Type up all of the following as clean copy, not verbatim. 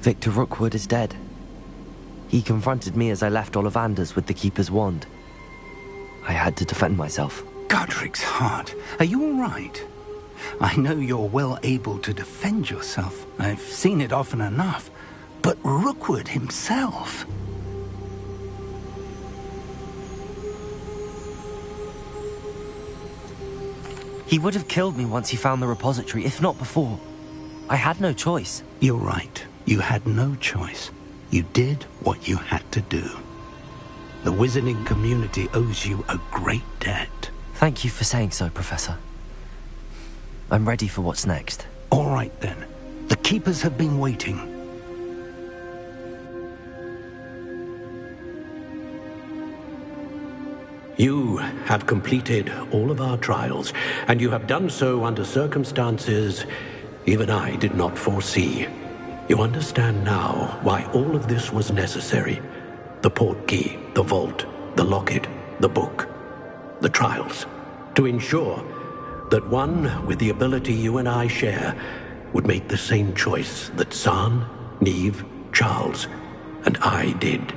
Victor Rookwood is dead. He confronted me as I left Ollivander's with the Keeper's wand. I had to defend myself. Godric's heart, are you all right? I know you're well able to defend yourself. I've seen it often enough. But Rookwood himself... He would have killed me once he found the repository, if not before. I had no choice. You're right. You had no choice. You did what you had to do. The wizarding community owes you a great debt. Thank you for saying so, Professor. I'm ready for what's next. All right, then. The Keepers have been waiting. You have completed all of our trials, and you have done so under circumstances even I did not foresee. You understand now why all of this was necessary. The portkey, the vault, the locket, the book, the trials. To ensure that one with the ability you and I share would make the same choice that San, Neve, Charles, and I did.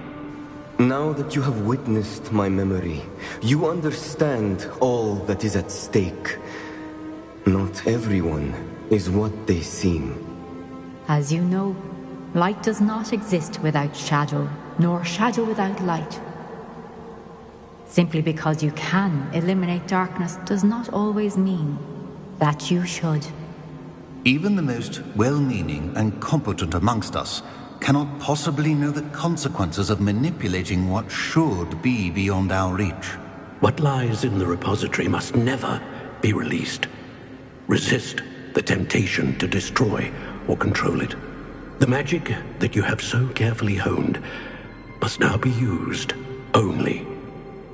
Now that you have witnessed my memory, you understand all that is at stake. Not everyone is what they seem. As you know, light does not exist without shadow, nor shadow without light. Simply because you can eliminate darkness does not always mean that you should. Even the most well-meaning and competent amongst us cannot possibly know the consequences of manipulating what should be beyond our reach. What lies in the repository must never be released. Resist the temptation to destroy or control it. The magic that you have so carefully honed must now be used only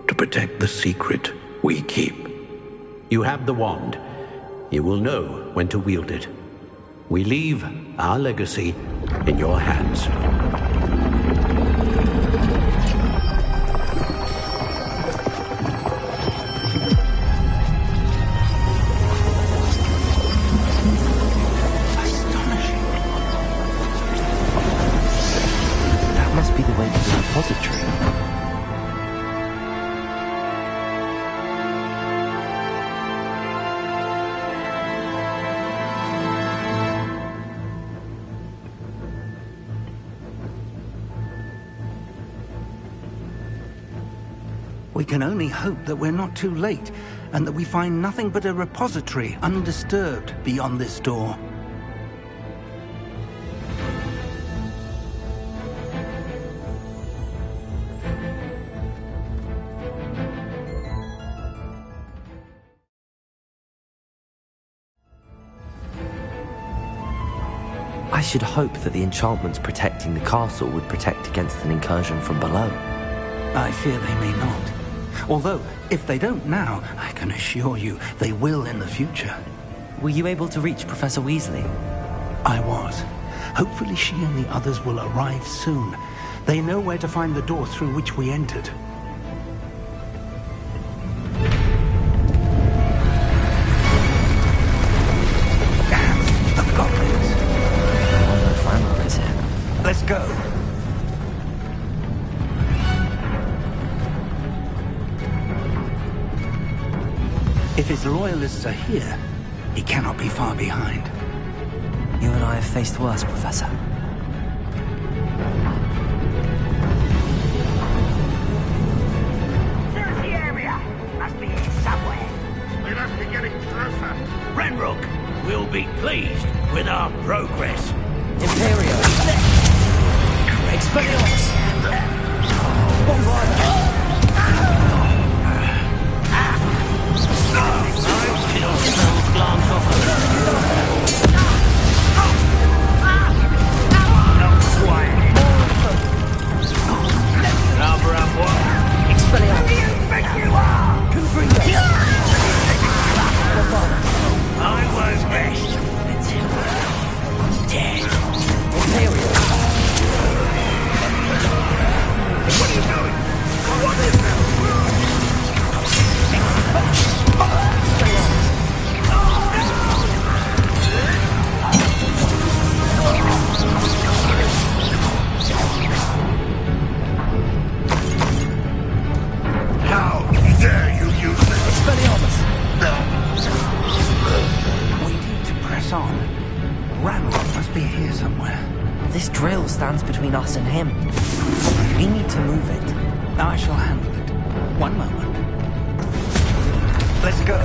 to protect the secret we keep. You have the wand. You will know when to wield it. We leave our legacy in your hands. Astonishing. That must be the way to the repository. We can only hope that we're not too late, and that we find nothing but a repository undisturbed beyond this door. I should hope that the enchantments protecting the castle would protect against an incursion from below. I fear they may not. Although, if they don't now, I can assure you they will in the future. Were you able to reach Professor Weasley? I was. Hopefully she and the others will arrive soon. They know where to find the door through which we entered. Damn, the goblins. I wonder if Flannery is here. Let's go. If his loyalists are here, he cannot be far behind. You and I have faced worse, Professor. Search the area! Must be here somewhere. They must be getting closer. Renrook will be pleased with our progress. Imperio! Expelliarmus! Bombarda! Glance off of Cover up what? Expelliarmus! Who do you think you are? Confringo! I won't rest until I'm dead. Imperio! between us and him. We need to move it. I shall handle it. One moment. Let's go.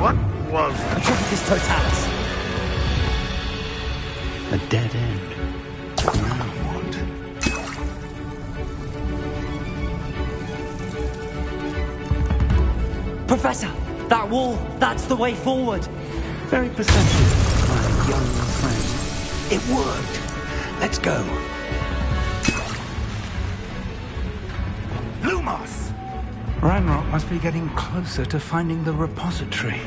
What was This Totalis. A dead end. Now what? Professor, that wall, that's the way forward. Very perceptive, my young friend. It worked. Let's go. Lumos! Ranrock must be getting closer to finding the repository.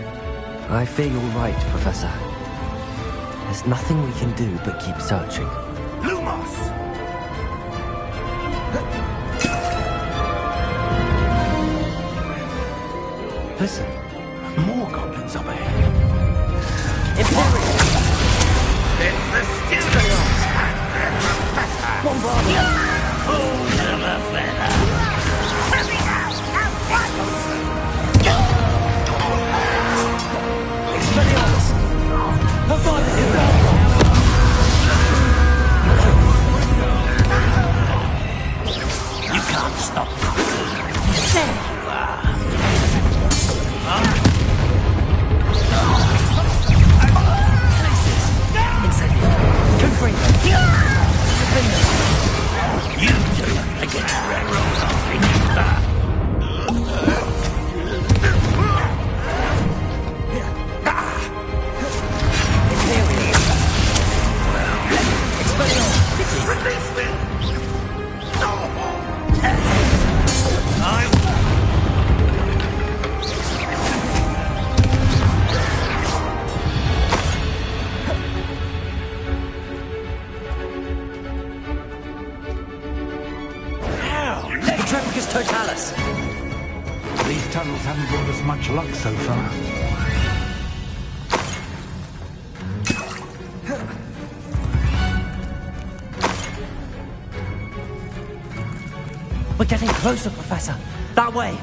I fear you're right, Professor. There's nothing we can do but keep searching. Lumos! Listen, more goblins up ahead. Imperial! it's the students and their professor? Bombardier! Fools of a feather. Expelliarmus! You can't stop me. There you are. You two against Ranrock. Release me! Petrepicus Totalis! These tunnels haven't brought us much luck so far. We're getting closer, Professor. That way.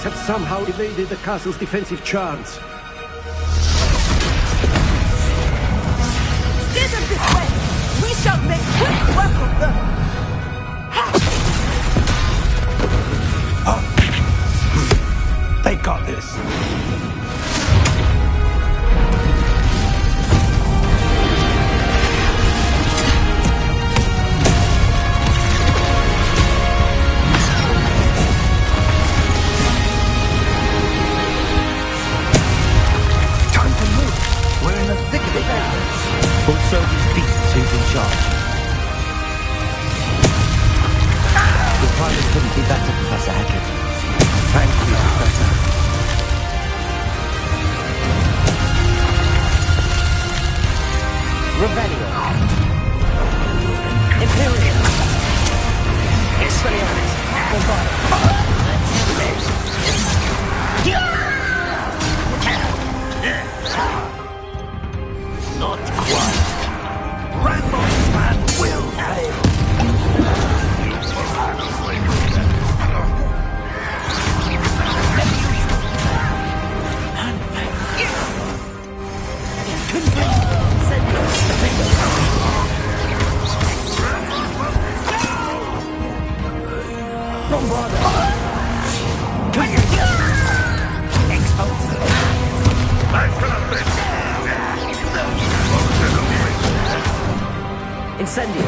Have somehow evaded the castle's defensive charms. Steer them this way! We shall make quick work of them! They got this. couldn't be better, Professor Hecat. Thank you, Professor. Revelio. Imperium. Expelliarmus. Not quite. Rambo's plan will fail. Incendio.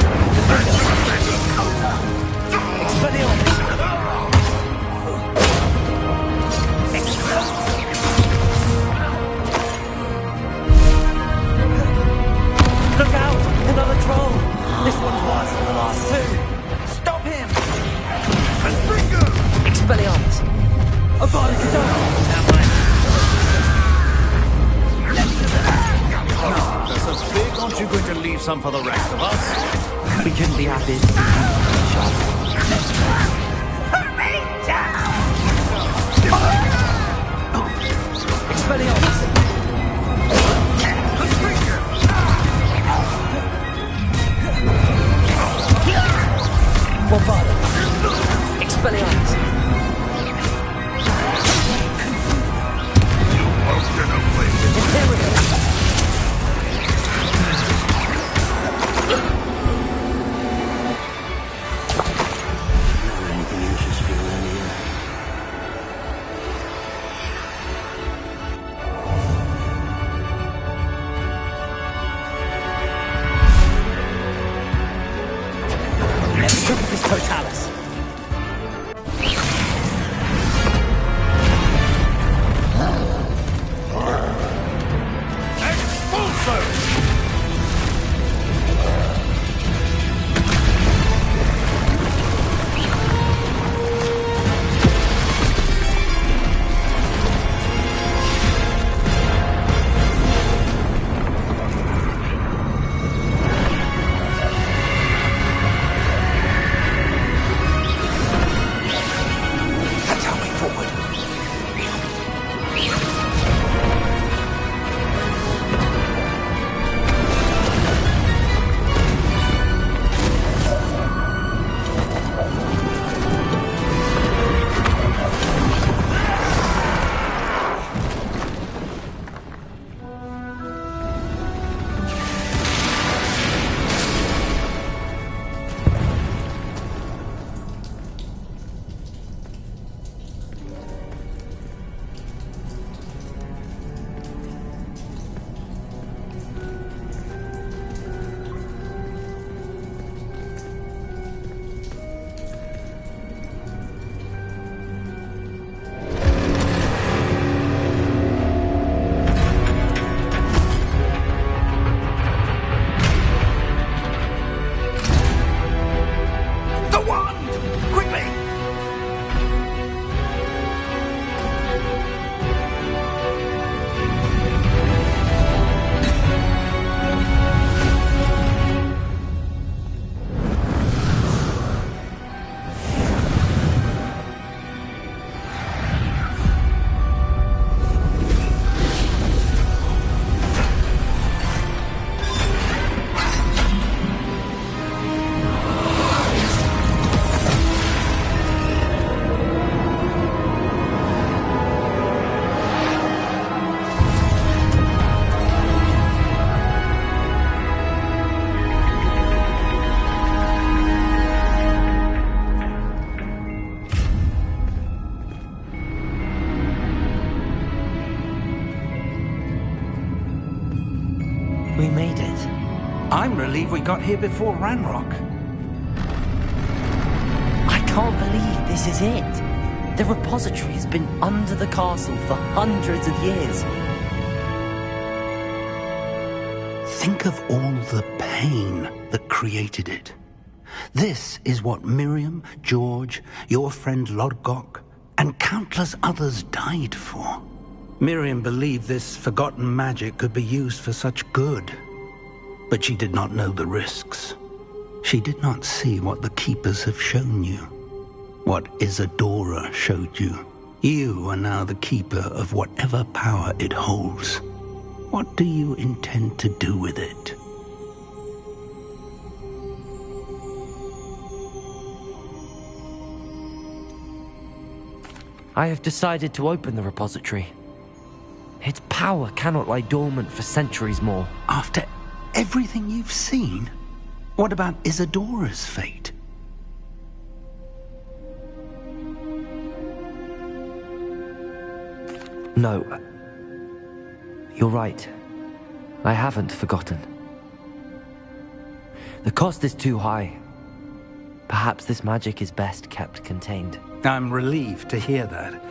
Expelliarmus. Look out! Another troll! This one's worse than the last two. Stop him! Expelliarmus. That's so big, aren't you going to leave some for the rest of us? We couldn't be happier to Expelliarmus. Bombarded. Expelliarmus. Imperium. Anything interesting around here? Triplicus Totalis. We made it. I'm relieved we got here before Ranrock. I can't believe this is it. The repository has been under the castle for hundreds of years. Think of all the pain that created it. This is what Miriam, George, your friend Lodgok, and countless others died for. Miriam believed this forgotten magic could be used for such good, but she did not know the risks. She did not see what the Keepers have shown you, what Isadora showed you. You are now the Keeper of whatever power it holds. What do you intend to do with it? I have decided to open the repository. Its power cannot lie dormant for centuries more. After everything you've seen? What about Isadora's fate? No. You're right. I haven't forgotten. The cost is too high. Perhaps this magic is best kept contained. I'm relieved to hear that.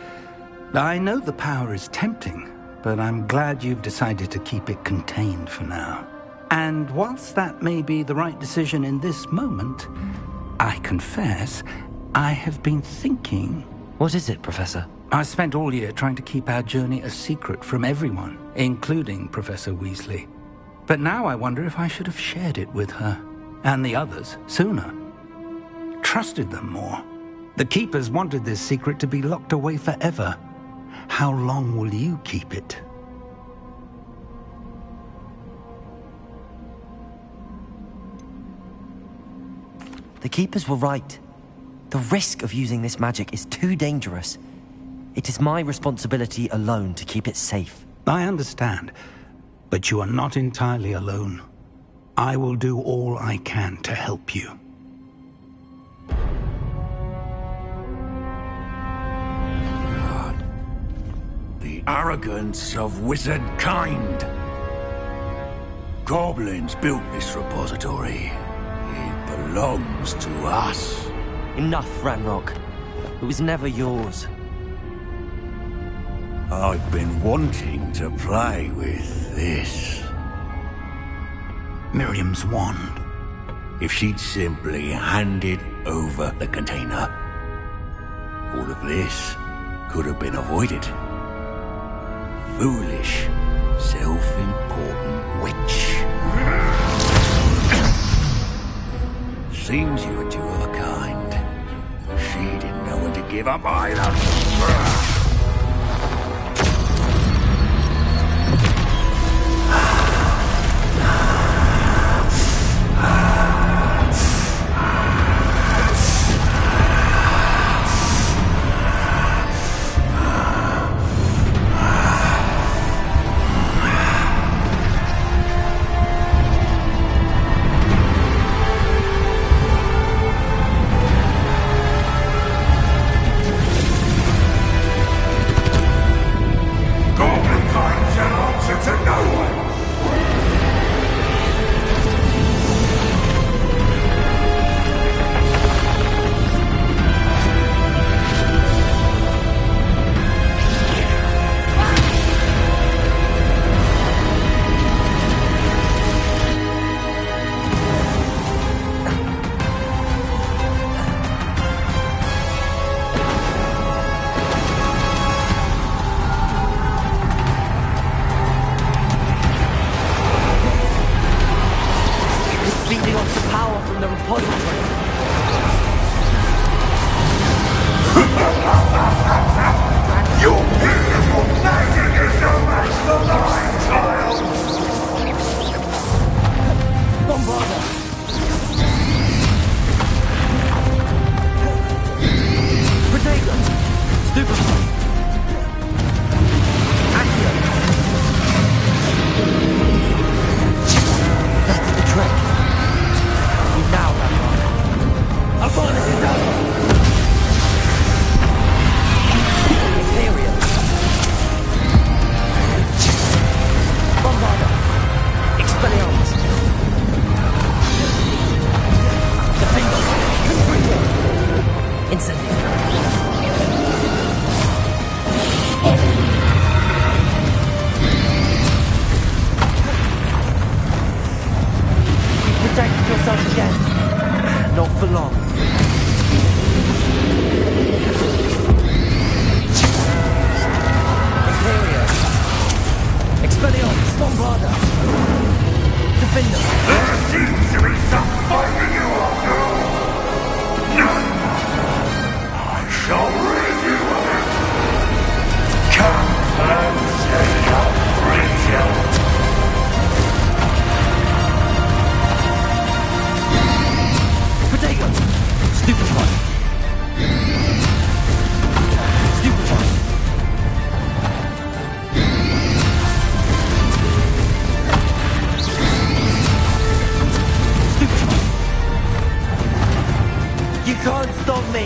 I know the power is tempting, but I'm glad you've decided to keep it contained for now. And whilst that may be the right decision in this moment, I confess, I have been thinking... What is it, Professor? I spent all year trying to keep our journey a secret from everyone, including Professor Weasley. But now I wonder if I should have shared it with her, and the others, sooner. Trusted them more. The Keepers wanted this secret to be locked away forever. How long will you keep it? The Keepers were right. The risk of using this magic is too dangerous. It is my responsibility alone to keep it safe. I understand, but you are not entirely alone. I will do all I can to help you. The arrogance of wizard kind. Goblins built this repository. It belongs to us. Enough, Ranrock. It was never yours. I've been wanting to play with this. Miriam's wand. If she'd simply handed over the container, all of this could have been avoided. Foolish, self-important witch. Seems you're two of a kind. She didn't know when to give up either. There seems to be some fighting you up now. None. I shall rid you of it. Come and take up Rachel. Potato! Stupefy! Stupefy! Stupefy! You can't stop me!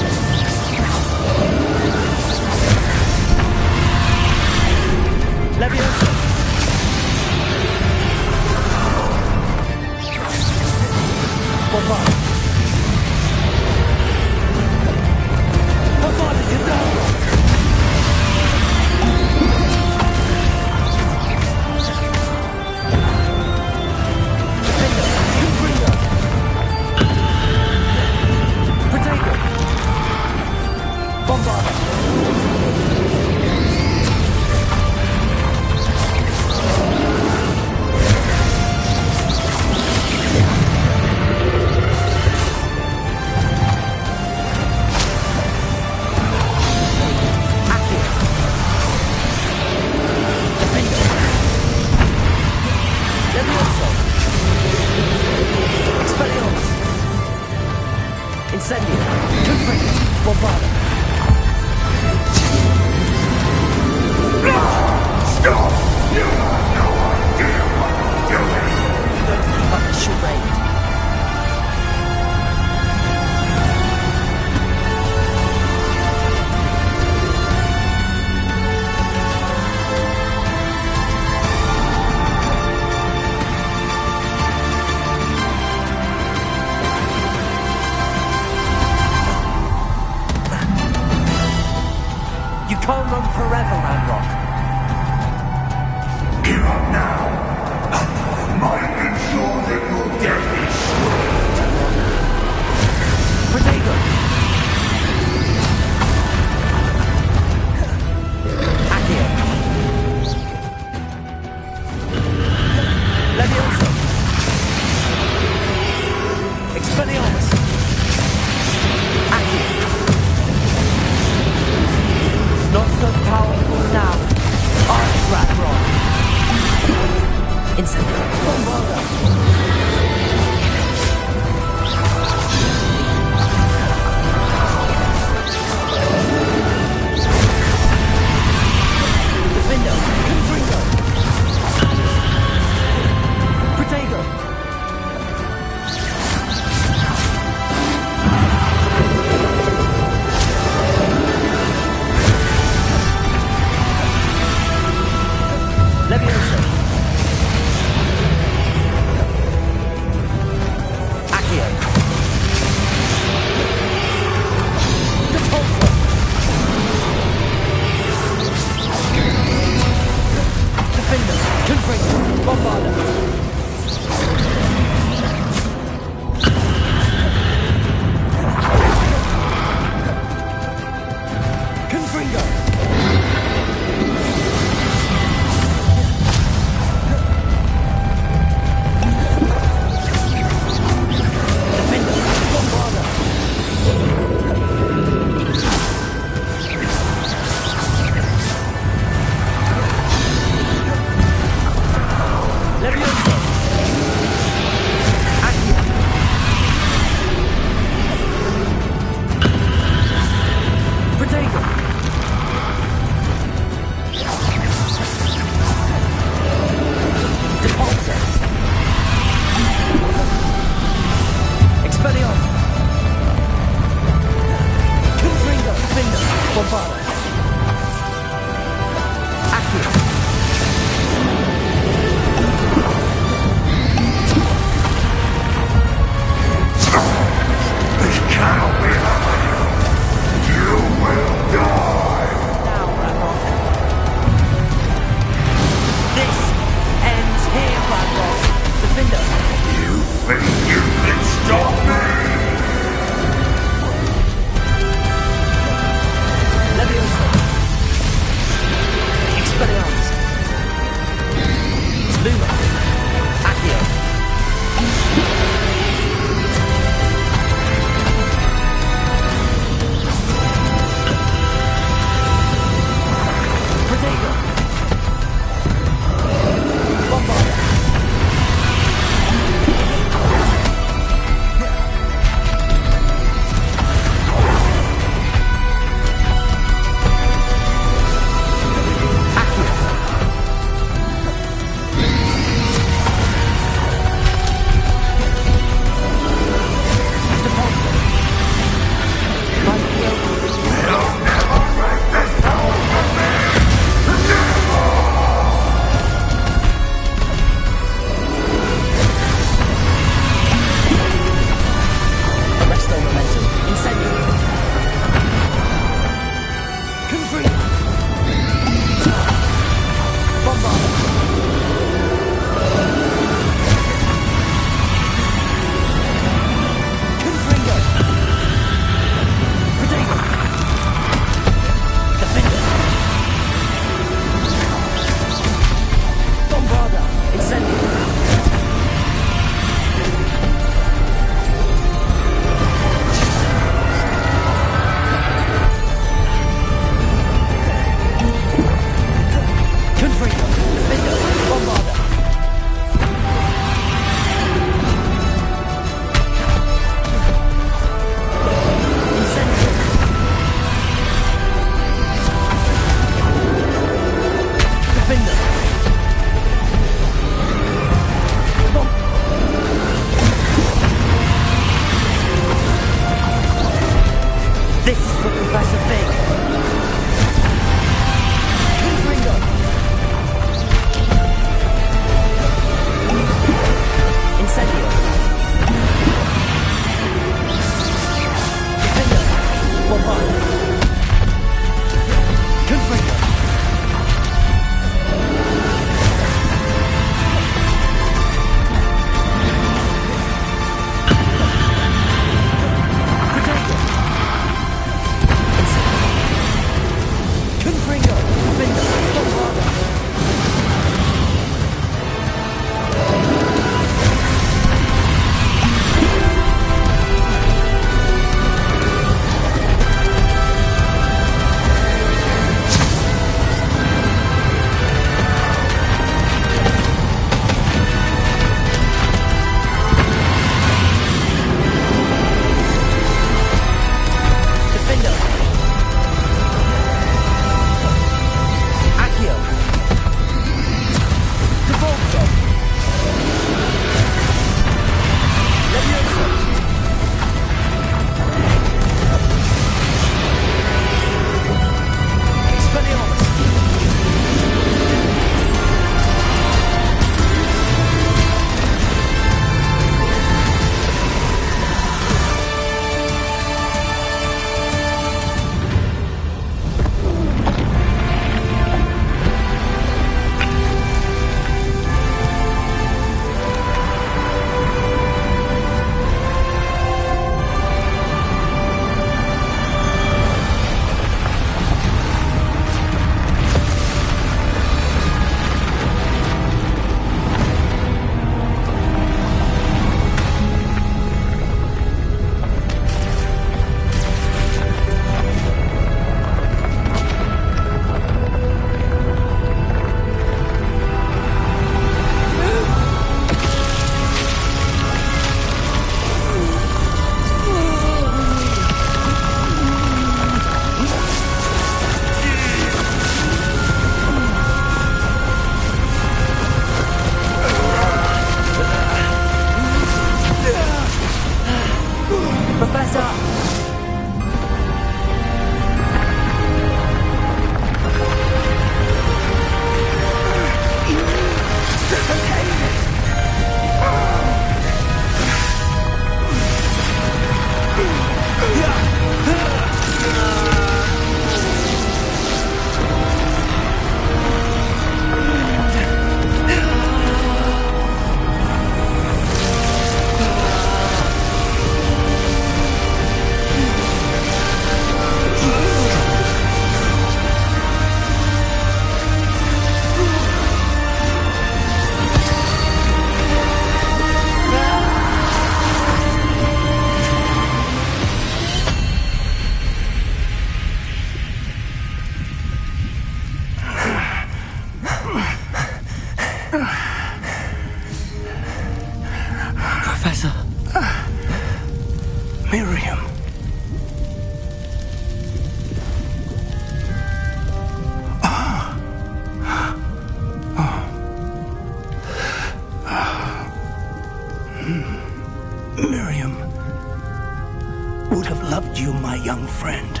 friend.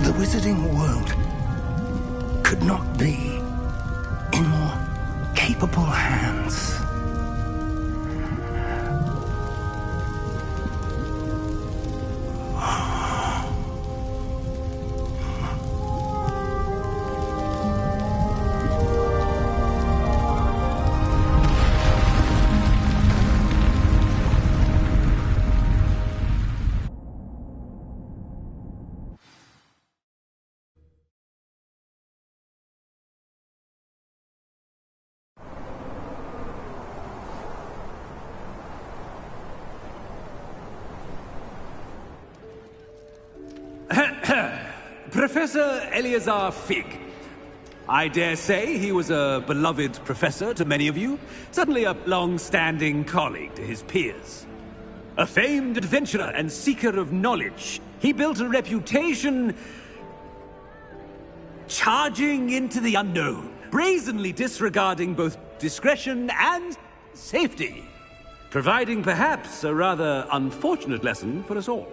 The wizarding world could not be in more capable hands. Professor Eleazar Fig. I dare say he was a beloved professor to many of you, certainly a long-standing colleague to his peers. A famed adventurer and seeker of knowledge, he built a reputation charging into the unknown, brazenly disregarding both discretion and safety, providing perhaps a rather unfortunate lesson for us all.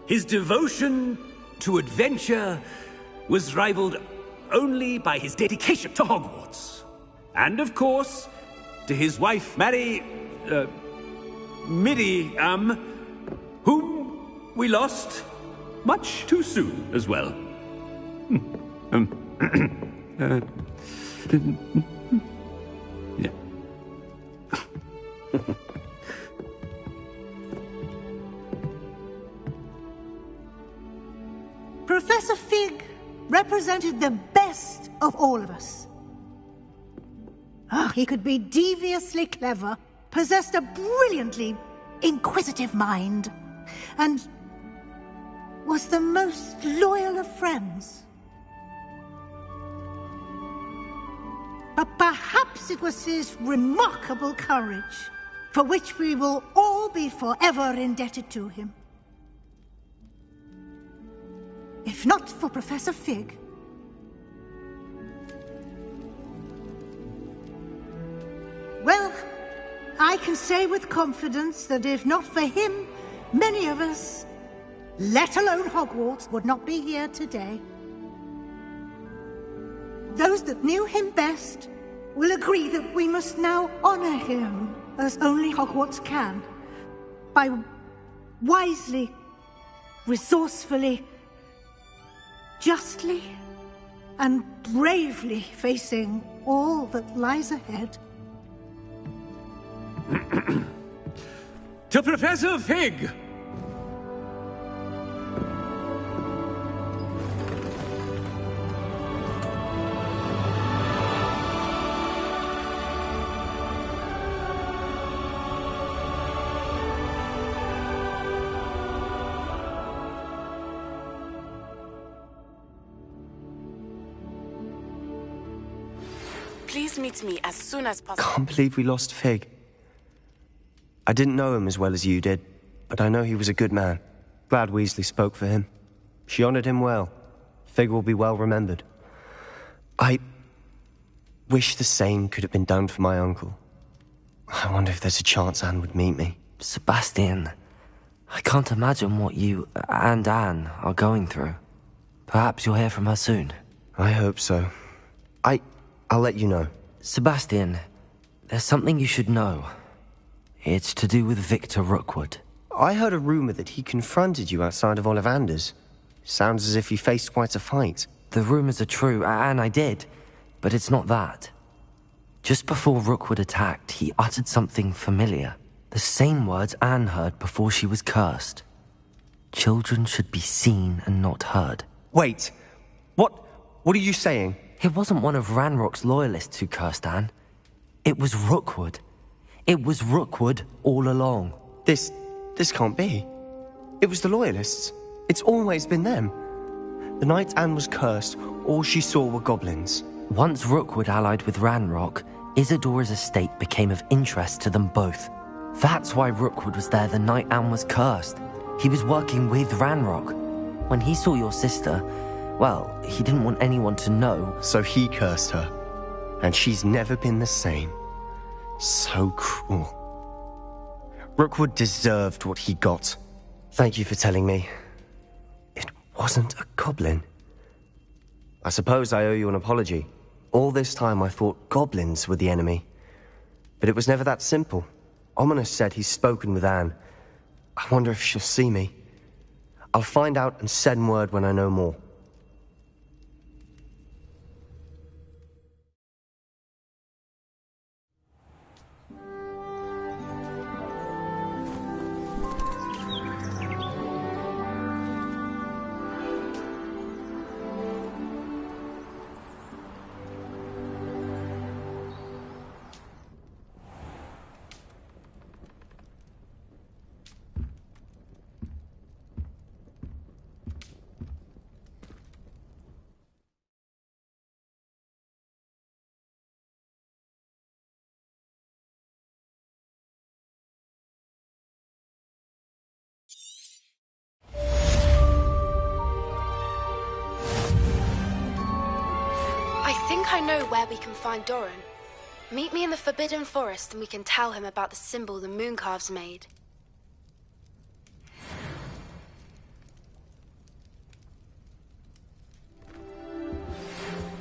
His devotion to adventure was rivaled only by his dedication to Hogwarts. And of course, to his wife, Miriam, whom we lost much too soon as well. Yeah. Professor Fig represented the best of all of us. He could be deviously clever, possessed a brilliantly inquisitive mind, and was the most loyal of friends. But perhaps it was his remarkable courage, for which we will all be forever indebted to him. If not for Professor Fig, well, I can say with confidence that if not for him, many of us, let alone Hogwarts, would not be here today. Those that knew him best will agree that we must now honor him as only Hogwarts can, by wisely, resourcefully, justly and bravely facing all that lies ahead. To Professor Fig! Please meet me as soon as possible. Can't believe we lost Fig. I didn't know him as well as you did, but I know he was a good man. Glad Weasley spoke for him. She honored him well. Fig will be well remembered. I wish the same could have been done for my uncle. I wonder if there's a chance Anne would meet me. Sebastian, I can't imagine what you and Anne are going through. Perhaps you'll hear from her soon. I hope so. I'll let you know. Sebastian, there's something you should know. It's to do with Victor Rookwood. I heard a rumor that he confronted you outside of Ollivander's. Sounds as if you faced quite a fight. The rumors are true, and I did, but it's not that. Just before Rookwood attacked, he uttered something familiar. The same words Anne heard before she was cursed. Children should be seen and not heard. Wait, what are you saying? It wasn't one of Ranrock's loyalists who cursed Anne. It was Rookwood. It was Rookwood all along. This can't be. It was the loyalists. It's always been them. The night Anne was cursed, all she saw were goblins. Once Rookwood allied with Ranrock, Isadora's estate became of interest to them both. That's why Rookwood was there the night Anne was cursed. He was working with Ranrock. When he saw your sister, well, he didn't want anyone to know. So he cursed her. And she's never been the same. So cruel. Rookwood deserved what he got. Thank you for telling me. It wasn't a goblin. I suppose I owe you an apology. All this time I thought goblins were the enemy. But it was never that simple. Ominous said he's spoken with Anne. I wonder if she'll see me. I'll find out and send word when I know more. I think I know where we can find Doran. Meet me in the Forbidden Forest and we can tell him about the symbol the Mooncalves made.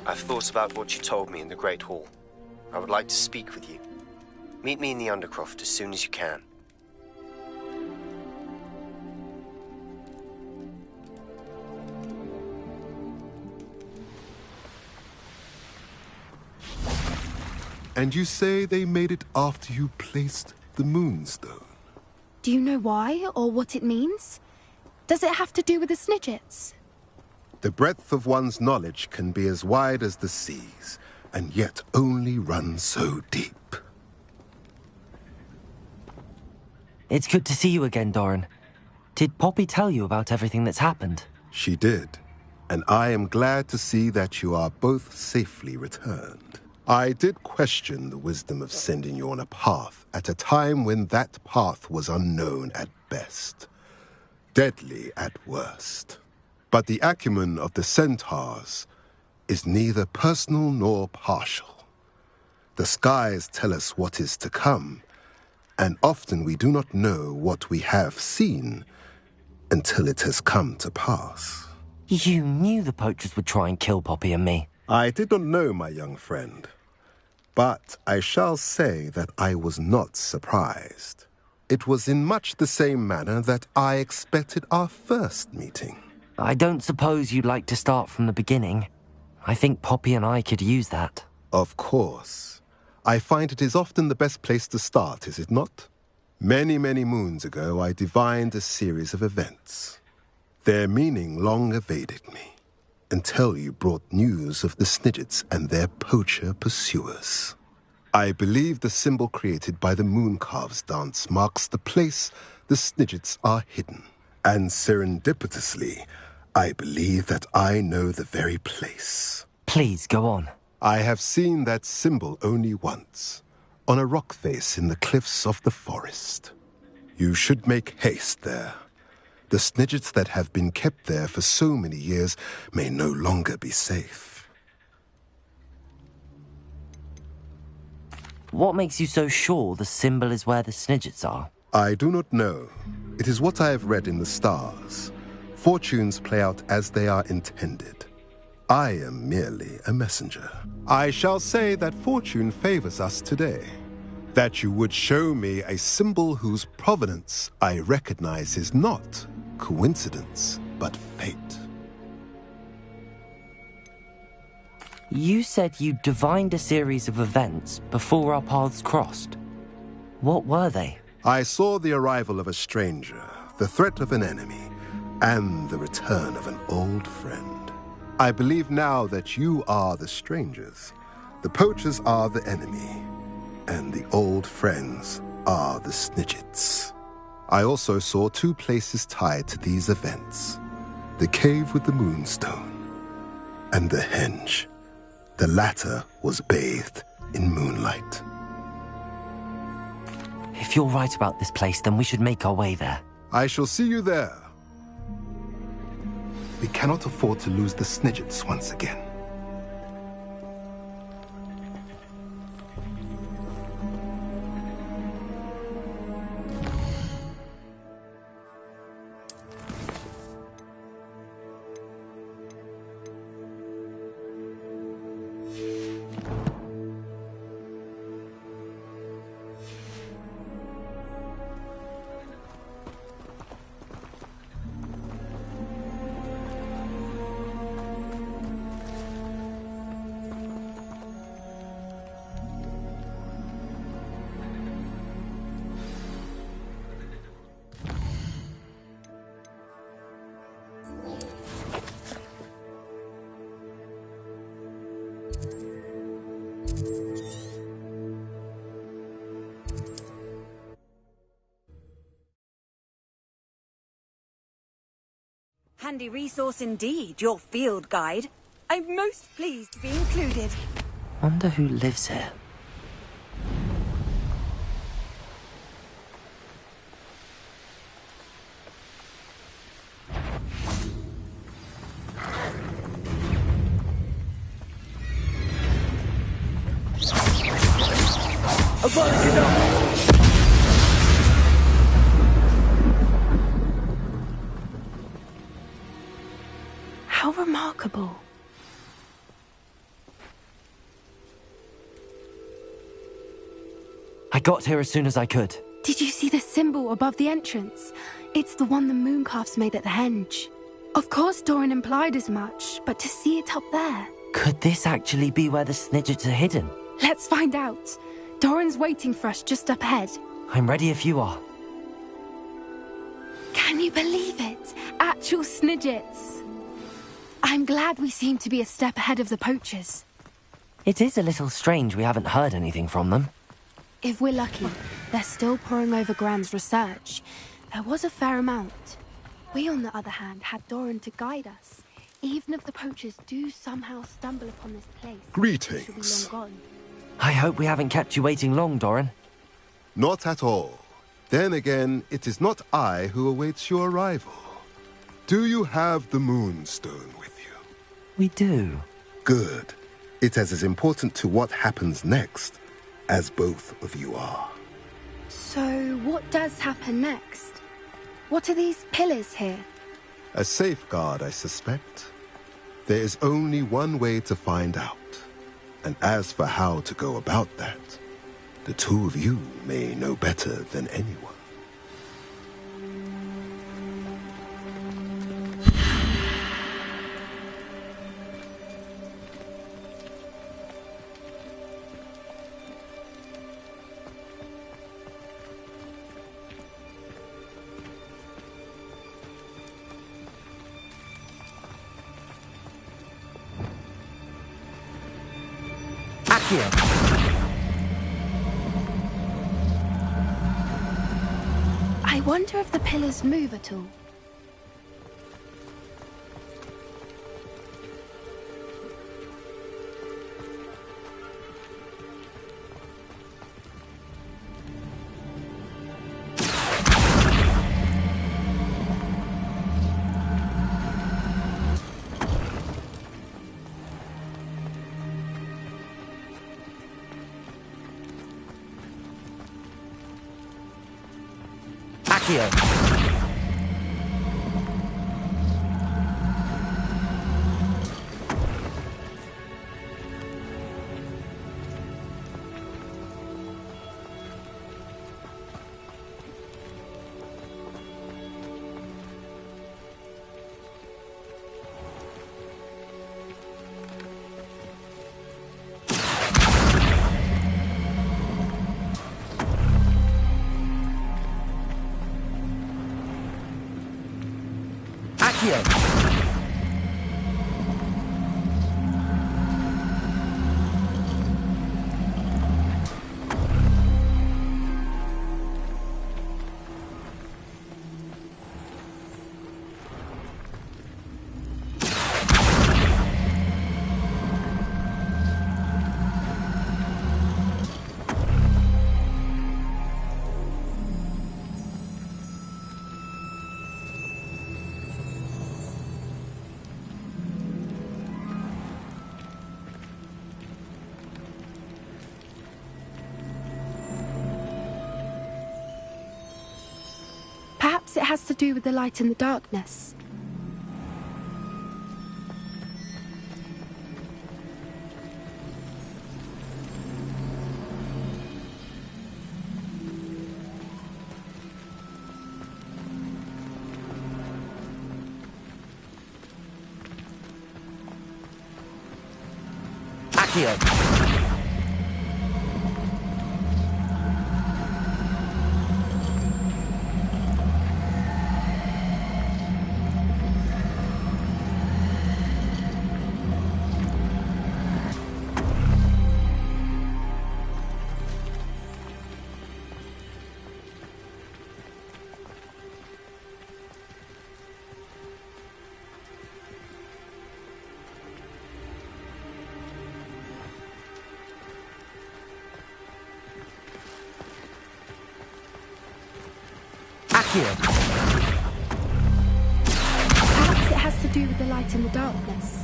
I've thought about what you told me in the Great Hall. I would like to speak with you. Meet me in the Undercroft as soon as you can. And you say they made it after you placed the Moonstone? Do you know why, or what it means? Does it have to do with the Snidgets? The breadth of one's knowledge can be as wide as the seas, and yet only run so deep. It's good to see you again, Doran. Did Poppy tell you about everything that's happened? She did, and I am glad to see that you are both safely returned. I did question the wisdom of sending you on a path at a time when that path was unknown at best, deadly at worst. But the acumen of the centaurs is neither personal nor partial. The skies tell us what is to come, and often we do not know what we have seen until it has come to pass. You knew the poachers would try and kill Poppy and me. I did not know, my young friend. But I shall say that I was not surprised. It was in much the same manner that I expected our first meeting. I don't suppose you'd like to start from the beginning. I think Poppy and I could use that. Of course. I find it is often the best place to start, is it not? Many, many moons ago, I divined a series of events. Their meaning long evaded me, until you brought news of the Snidgets and their poacher pursuers. I believe the symbol created by the Mooncalves dance marks the place the Snidgets are hidden. And serendipitously, I believe that I know the very place. Please, go on. I have seen that symbol only once, on a rock face in the cliffs of the forest. You should make haste there. The Snidgets that have been kept there for so many years may no longer be safe. What makes you so sure the symbol is where the Snidgets are? I do not know. It is what I have read in the stars. Fortunes play out as they are intended. I am merely a messenger. I shall say that fortune favors us today. That you would show me a symbol whose provenance I recognize is not coincidence, but fate. You said you divined a series of events before our paths crossed. What were they? I saw the arrival of a stranger, the threat of an enemy, and the return of an old friend. I believe now that you are the strangers, the poachers are the enemy, and the old friends are the Snidgets. I also saw two places tied to these events, the cave with the Moonstone and the henge. The latter was bathed in moonlight. If you're right about this place, then we should make our way there. I shall see you there. We cannot afford to lose the Snidgets once again. Handy resource indeed, your field guide. I'm most pleased to be included. Wonder who lives here. How remarkable. I got here as soon as I could. Did you see the symbol above the entrance? It's the one the mooncalves made at the henge. Of course Doran implied as much, but to see it up there... Could this actually be where the Snidgets are hidden? Let's find out. Doran's waiting for us just up ahead. I'm ready if you are. Can you believe it? Actual Snidgets. I'm glad we seem to be a step ahead of the poachers. It is a little strange we haven't heard anything from them. If we're lucky, they're still poring over Gran's research. There was a fair amount. We, on the other hand, had Doran to guide us. Even if the poachers do somehow stumble upon this place... Greetings. Long gone. I hope we haven't kept you waiting long, Doran. Not at all. Then again, it is not I who awaits your arrival. Do you have the Moonstone with you? We do. Good. It is as important to what happens next as both of you are. So, what does happen next? What are these pillars here? A safeguard, I suspect. There is only one way to find out. And as for how to go about that, the two of you may know better than anyone. I wonder if the pillars move at all. Accio. Perhaps it has to do with the light and the darkness. Accio. Accio! Perhaps it has to do with the light and the darkness.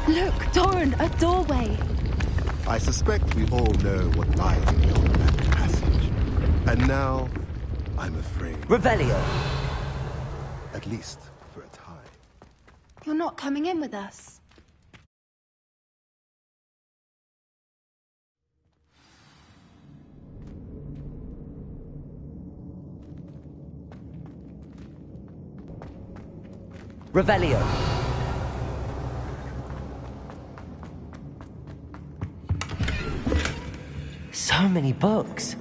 Look, Doran, a doorway. I suspect we all know what lies beyond that passage. And now, I'm afraid. Revelio! At least for a time. You're not coming in with us. Revelio! So many books.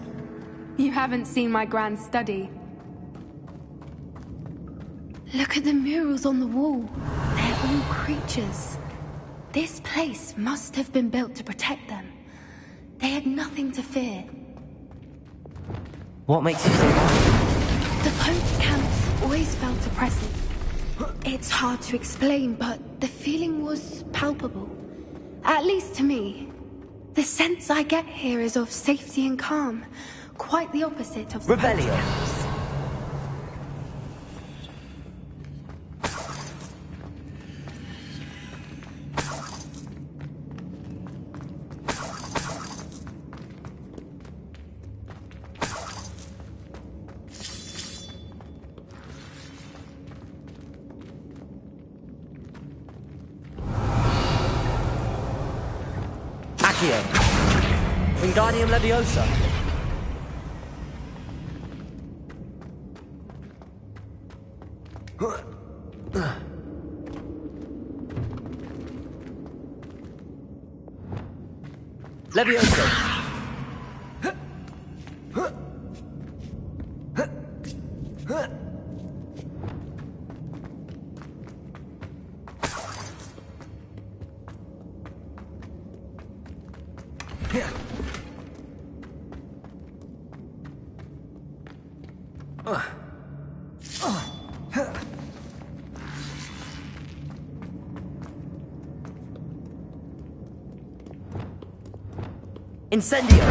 You haven't seen my grand study. Look at the murals on the wall. They're all creatures. This place must have been built to protect them. They had nothing to fear. What makes you say that? The Pope's camps always felt oppressive. It's hard to explain, but the feeling was palpable. At least to me. The sense I get here is of safety and calm. Quite the opposite of the Pope's camps. Wingardium Leviosa. Leviosa. Incendio!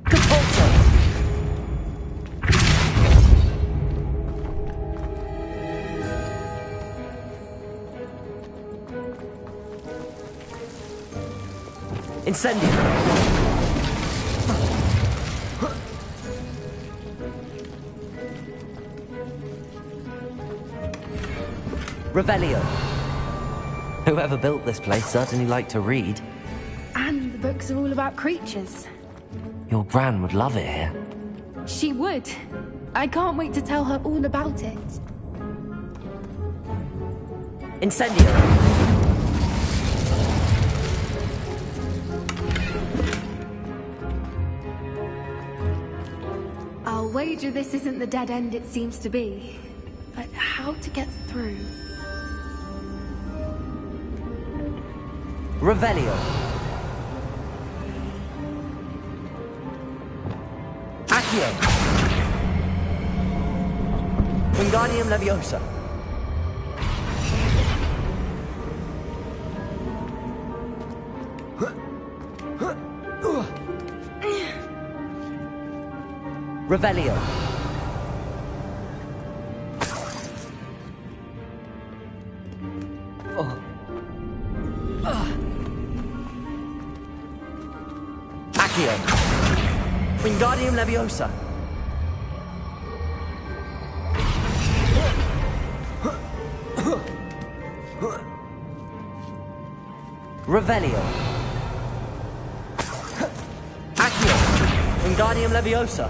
Compulso! Incendio! Revelio. Whoever built this place certainly liked to read. And the books are all about creatures. Your Gran would love it here. She would. I can't wait to tell her all about it. Incendio. I'll wager this isn't the dead end it seems to be. But how to get through? Revelio. Accio. Wingardium Leviosa. Revelio. Accio. Wingardium Leviosa. Revelio. Accio. Wingardium Leviosa.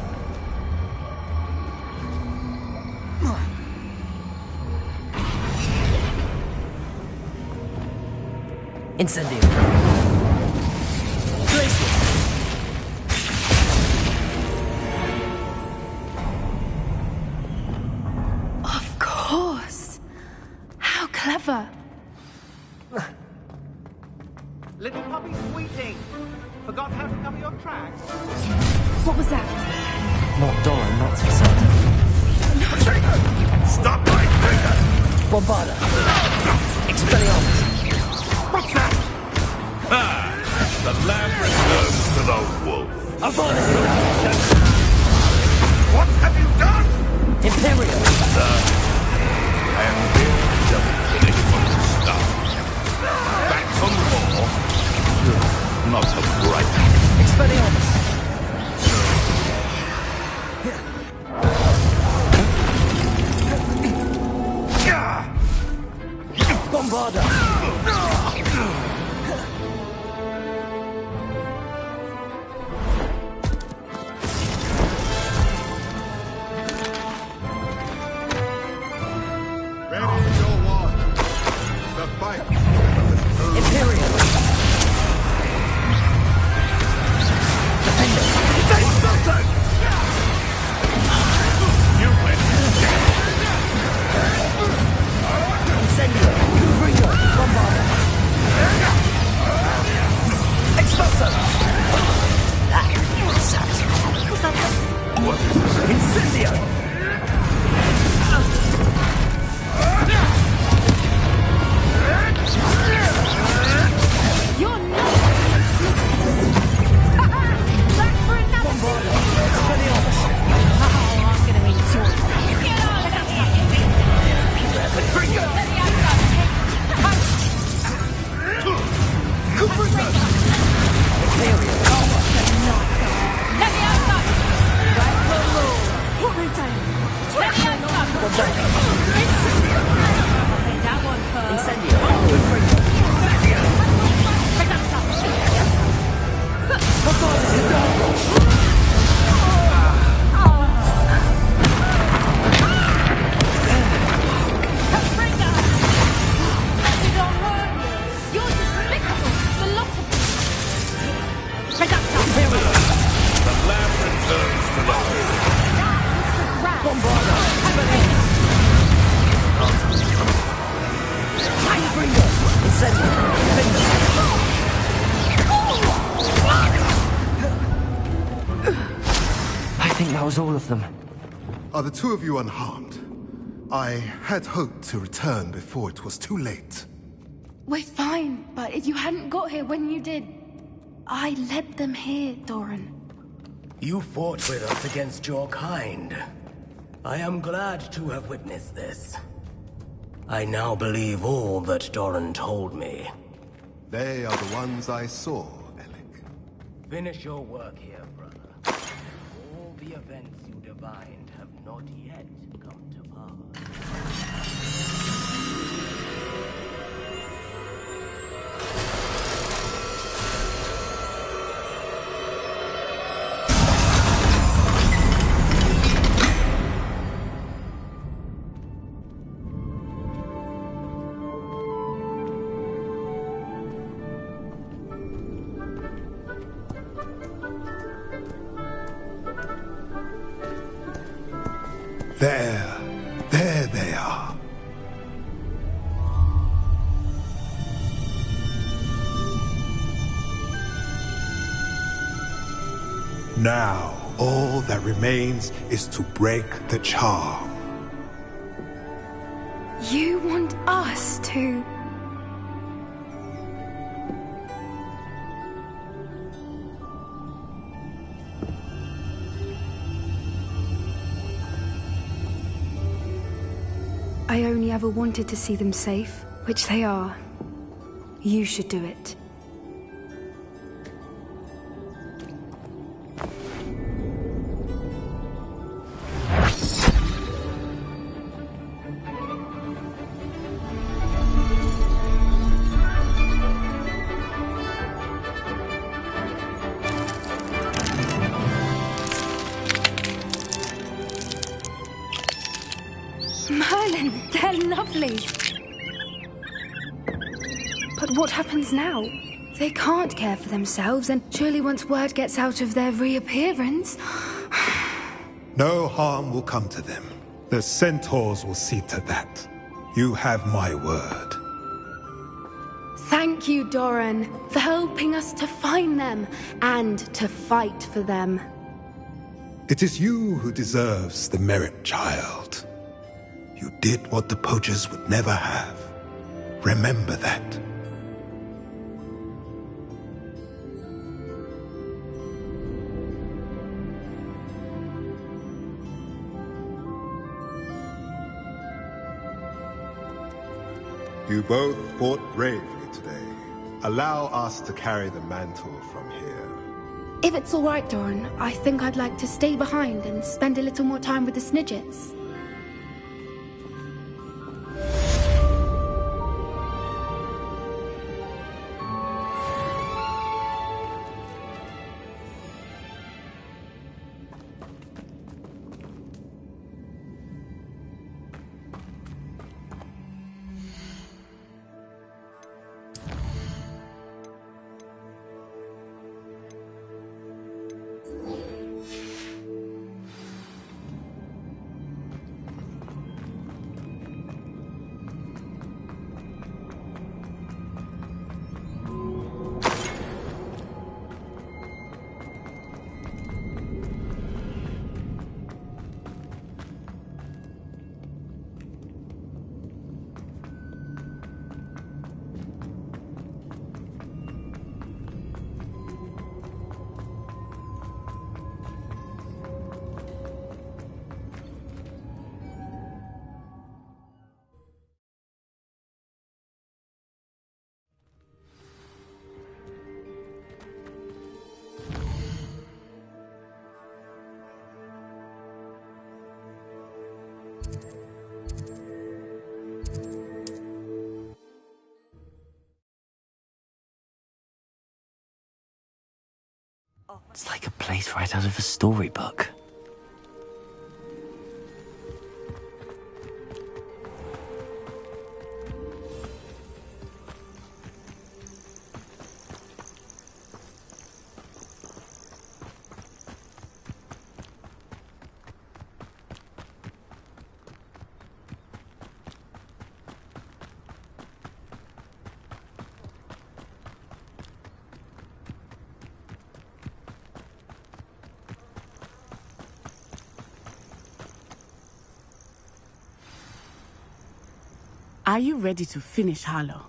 Incendio. Glacier. Of course. How clever. Little puppy squeaking. Forgot how to cover your tracks. What was that? Not Doran, that's for certain. Stop right there! Bombarda. Expelliarmus. What's that? Ah! The lamb returns to the wolf. What have you done? Imperial. I am very double killing what is stopped. Back from war. Not so bright. Expelliarmus. Bombarda. Ready your war. The fight. Imperial. Defender. You win. Incendio. Ringo. Bombarda. Expulsor. What is this? Incendio. You're not. Back for another. Bombarda. Expelliarmus. Oh, I'm gonna eat you. Get out of here. Ringo. Imperial. Incendio. The lamb returns to the wolf. Bombarda. Incendio. I think that was all of them. Are the two of you unharmed? I had hoped to return before it was too late. We're fine, but if you hadn't got here when you did, I led them here, Doran. You fought with us against your kind. I am glad to have witnessed this. I now believe all that Doran told me. They are the ones I saw, Alec. Finish your work here, brother. All the events you divined have not yet come to pass. There they are. Now, all that remains is to break the charm. You want us to... I only ever wanted to see them safe, which they are. You should do it. Merlin, they're lovely. But What happens now? They can't care for themselves, and surely once word gets out of their reappearance... No harm will come to them. The centaurs will see to that. You have my word. Thank you, Doran, for helping us to find them, and to fight for them. It is you who deserves the merit, child. You did what the poachers would never have. Remember that. You both fought bravely today. Allow us to carry the mantle from here. If it's all right, Doran, I think I'd like to stay behind and spend a little more time with the Snidgets. It's like a place right out of a storybook. Are you ready to finish Harlow?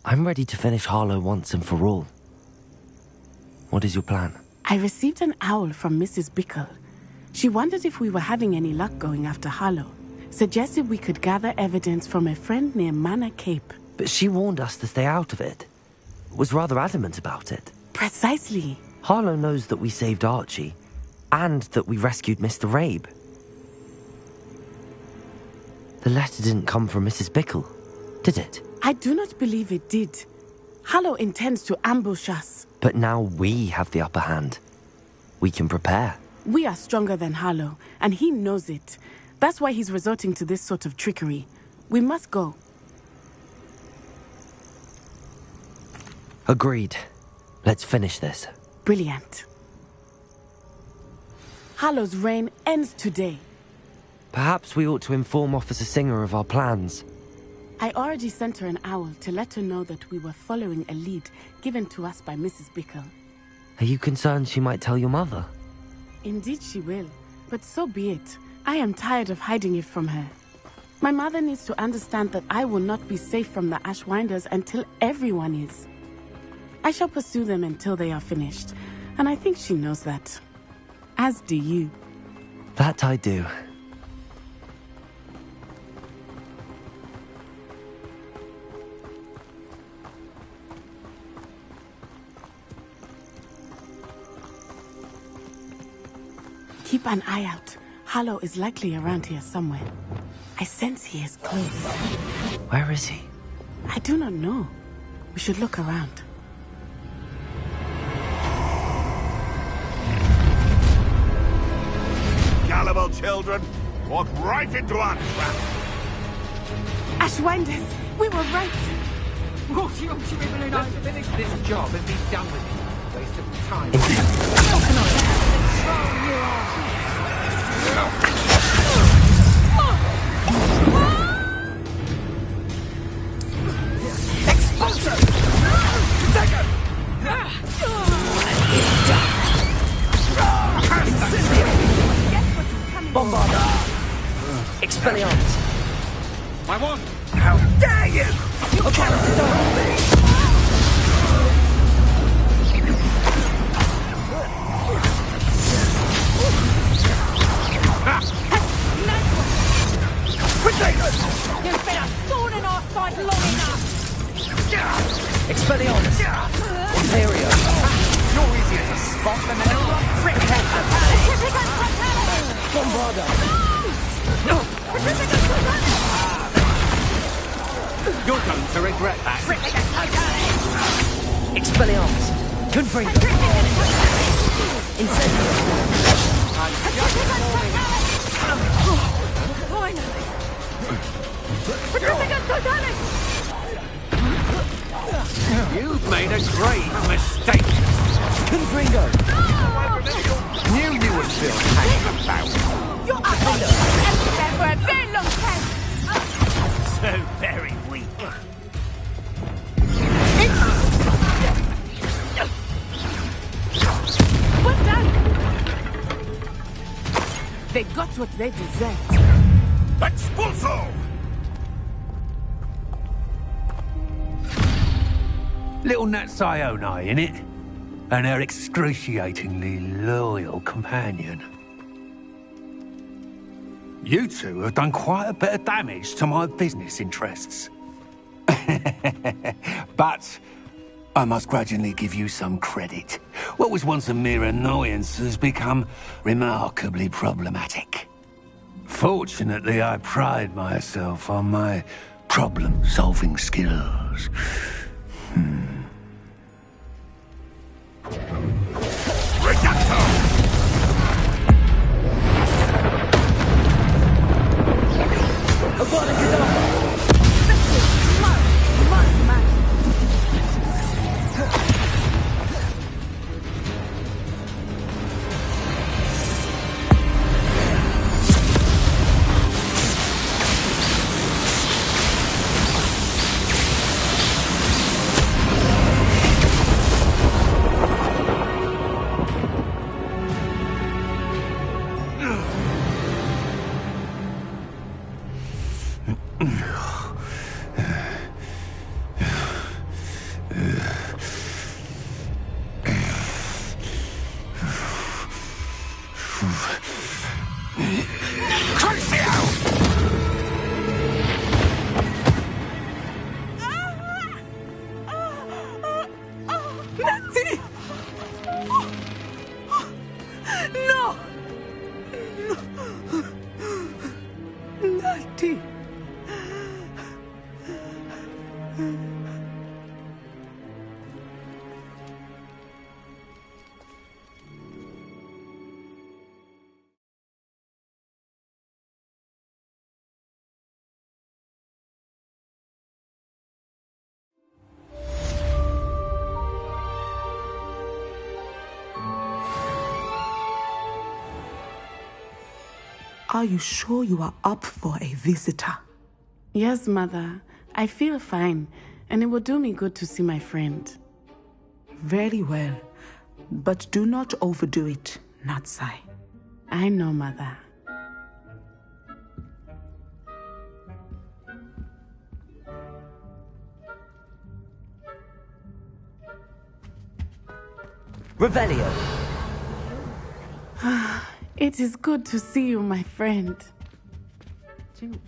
I'm ready to finish Harlow once and for all. What is your plan? I received an owl from Mrs. Bickle. She wondered if we were having any luck going after Harlow. Suggested we could gather evidence from a friend near Manor Cape. But she warned us to stay out of it. Was rather adamant about it. Precisely. Harlow knows that we saved Archie, and that we rescued Mr. Rabe. The letter didn't come from Mrs. Bickle, did it? I do not believe it did. Harlow intends to ambush us. But now we have the upper hand. We can prepare. We are stronger than Harlow, and he knows it. That's why he's resorting to this sort of trickery. We must go. Agreed. Let's finish this. Brilliant. Harlow's reign ends today. Perhaps we ought to inform Officer Singer of our plans. I already sent her an owl to let her know that we were following a lead given to us by Mrs. Bickle. Are you concerned she might tell your mother? Indeed she will, but so be it. I am tired of hiding it from her. My mother needs to understand that I will not be safe from the Ashwinders until everyone is. I shall pursue them until they are finished, and I think she knows that. As do you. That I do. Keep an eye out. Harlow is likely around here somewhere. I sense he is close. Where is he? I do not know. We should look around. Gullible children, walk right into our trap. Ashwinders, we were right. Let's finish this job and be done with it. Waste of time. Expulsor! Dagger! Incendio! Bombarda! Expelliarmus! My wand! How dare you! You cannot stop me! Potatoes! You've been a thorn in our side long enough! Expelliarmus! Imperio! You're easier to spot than an electric cancer! Bombarda! You're going to regret that. Expelliarmus! Confringo! Incendio! Finally! You've made a great mistake. Confringo! Knew you would feel hanging about. You're up on the there for a very long time! So very weak. Well done. They got what they deserved. Expulso! Little Natsione, innit? And her excruciatingly loyal companion. You two have done quite a bit of damage to my business interests. But I must grudgingly give you some credit. What was once a mere annoyance has become remarkably problematic. Fortunately, I pride myself on my problem-solving skills. Are you sure you are up for a visitor? Yes, Mother. I feel fine, and it will do me good to see my friend. Very well. But do not overdo it, Natsai. I know, Mother. Revelio. It is good to see you, my friend. I'm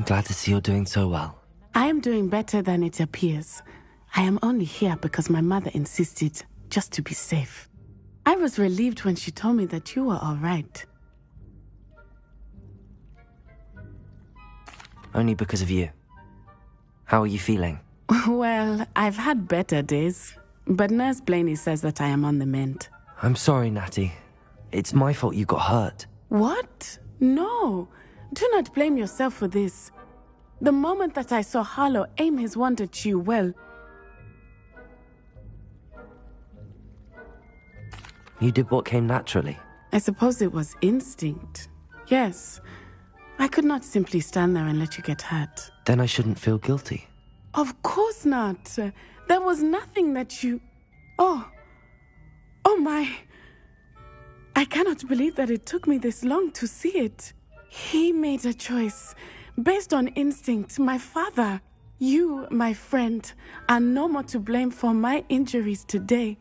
glad to see you're doing so well. I am doing better than it appears. I am only here because my mother insisted, just to be safe. I was relieved when she told me that you were all right. Only because of you. How are you feeling? Well, I've had better days, but Nurse Blaney says that I am on the mend. I'm sorry, Natty. It's my fault you got hurt. What? No. Do not blame yourself for this. The moment that I saw Harlow aim his wand at you, well... You did what came naturally. I suppose it was instinct. Yes. I could not simply stand there and let you get hurt. Then I shouldn't feel guilty. Of course not. There was nothing that you... Oh my... I cannot believe that it took me this long to see it. He made a choice. Based on instinct, my father. You, my friend, are no more to blame for my injuries today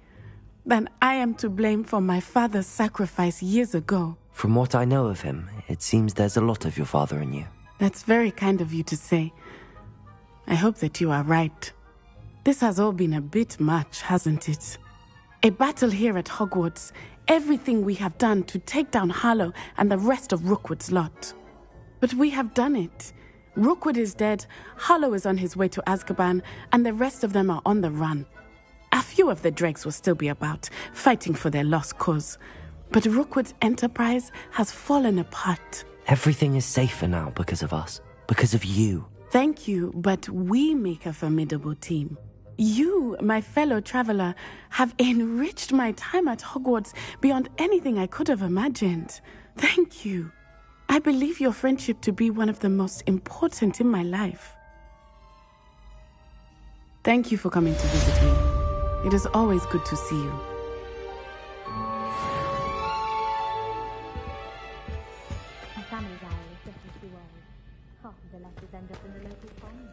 than I am to blame for my father's sacrifice years ago. From what I know of him, it seems there's a lot of your father in you. That's very kind of you to say. I hope that you are right. This has all been a bit much, hasn't it? A battle here at Hogwarts, everything we have done to take down Harlow and the rest of Rookwood's lot. But we have done it. Rookwood is dead, Harlow is on his way to Azkaban, and the rest of them are on the run. A few of the dregs will still be about, fighting for their lost cause. But Rookwood's enterprise has fallen apart. Everything is safer now because of us. Because of you. Thank you, but we make a formidable team. You, my fellow traveler, have enriched my time at Hogwarts beyond anything I could have imagined. Thank you. I believe your friendship to be one of the most important in my life. Thank you for coming to visit me. It is always good to see you. My family's owl is getting too old. Half of the letters end up in the local pond.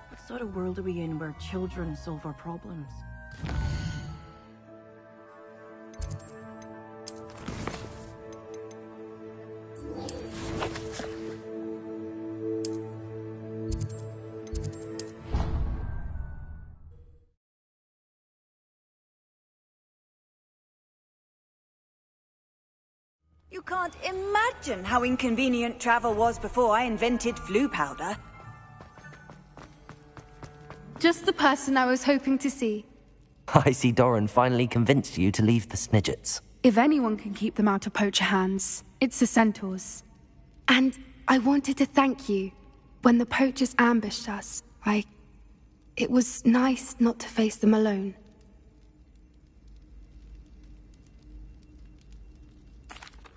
What sort of world are we in where children solve our problems? You can't imagine how inconvenient travel was before I invented flu powder. Just the person I was hoping to see. I see Doran finally convinced you to leave the Snidgets. If anyone can keep them out of poacher hands, it's the centaurs. And I wanted to thank you. When the poachers ambushed us, it was nice not to face them alone.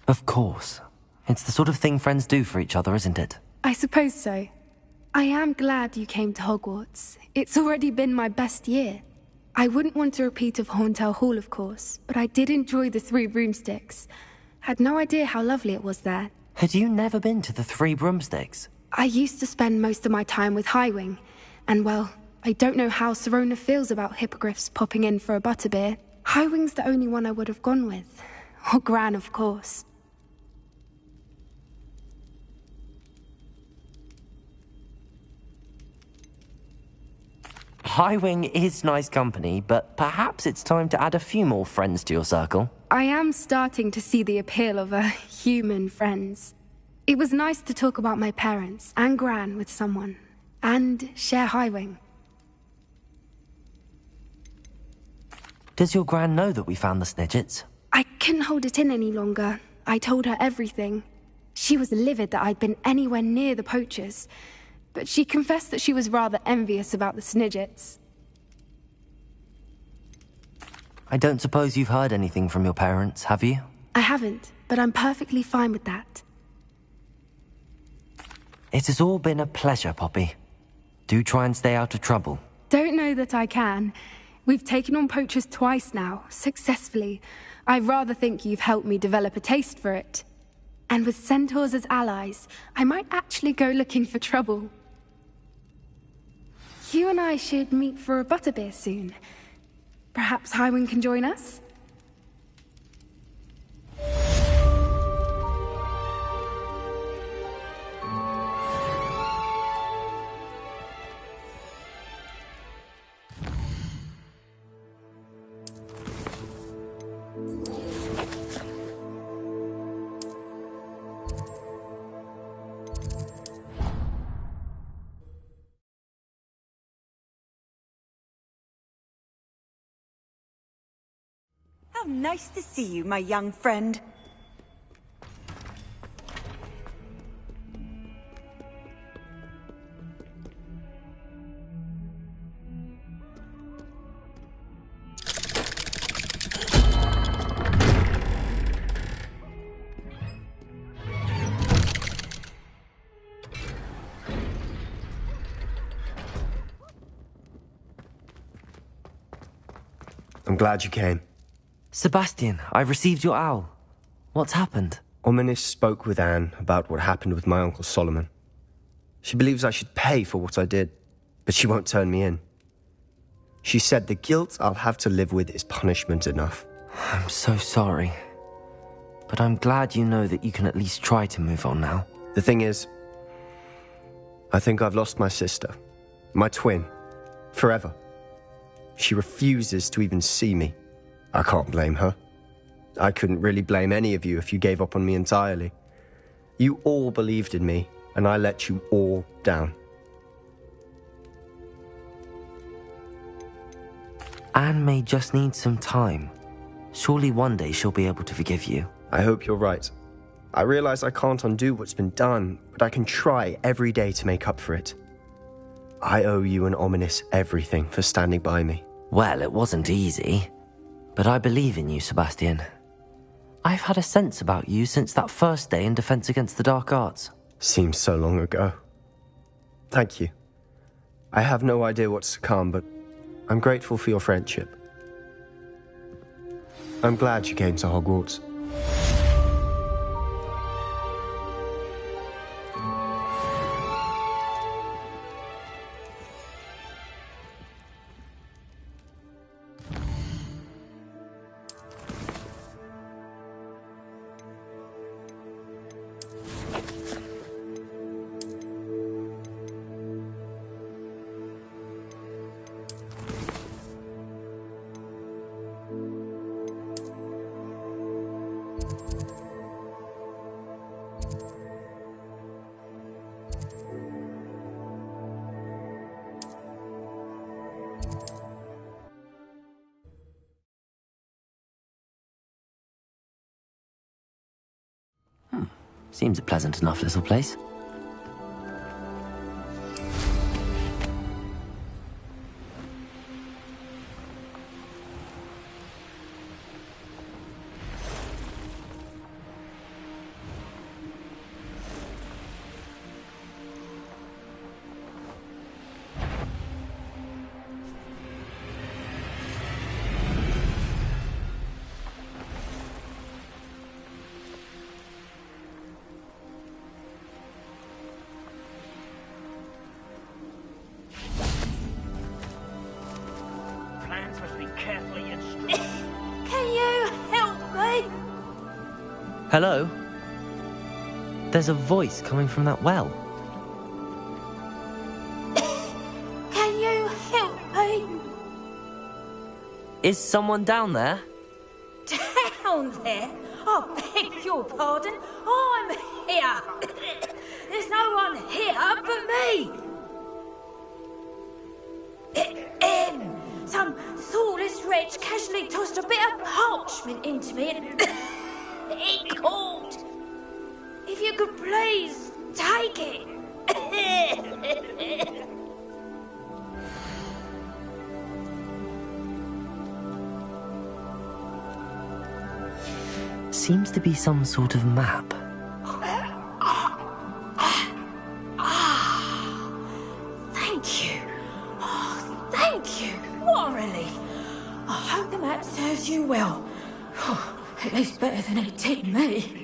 Of course. It's the sort of thing friends do for each other, isn't it? I suppose so. I am glad you came to Hogwarts. It's already been my best year. I wouldn't want a repeat of Horntail Hall, of course, but I did enjoy the Three Broomsticks. Had no idea how lovely it was there. Had you never been to the Three Broomsticks? I used to spend most of my time with Highwing, and well, I don't know how Serona feels about hippogriffs popping in for a butterbeer. Highwing's the only one I would have gone with. Or Gran, of course. Highwing is nice company, but perhaps it's time to add a few more friends to your circle. I am starting to see the appeal of human friends. It was nice to talk about my parents and Gran with someone, and share Highwing. Does your Gran know that we found the Snidgets? I couldn't hold it in any longer. I told her everything. She was livid that I'd been anywhere near the poachers, but she confessed that she was rather envious about the Snidgets. I don't suppose you've heard anything from your parents, have you? I haven't, but I'm perfectly fine with that. It has all been a pleasure, Poppy. Do try and stay out of trouble. Don't know that I can. We've taken on poachers twice now, successfully. I rather think you've helped me develop a taste for it. And with centaurs as allies, I might actually go looking for trouble. You and I should meet for a butterbeer soon. Perhaps Highwing can join us? How nice to see you, my young friend. I'm glad you came. Sebastian, I received your owl. What's happened? Ominis spoke with Anne about what happened with my Uncle Solomon. She believes I should pay for what I did, but she won't turn me in. She said the guilt I'll have to live with is punishment enough. I'm so sorry. But I'm glad you know that you can at least try to move on now. The thing is, I think I've lost my sister, my twin, forever. She refuses to even see me. I can't blame her. I couldn't really blame any of you if you gave up on me entirely. You all believed in me, and I let you all down. Anne may just need some time. Surely one day she'll be able to forgive you. I hope you're right. I realize I can't undo what's been done, but I can try every day to make up for it. I owe you and Ominis everything for standing by me. Well, it wasn't easy. But I believe in you, Sebastian. I've had a sense about you since that first day in Defense Against the Dark Arts. Seems so long ago. Thank you. I have no idea what's to come, but I'm grateful for your friendship. I'm glad you came to Hogwarts. Seems a pleasant enough little place. Hello? There's a voice coming from that well. Can you help me? Is someone down there? Down there? I beg your pardon. I'm here. There's no one here but me. Some thoughtless wretch casually tossed a bit of parchment into me and it caught. If you could please take it. Seems to be some sort of map. Thank you. Oh, thank you. What a relief. I hope the map serves you well. At least better than it did me.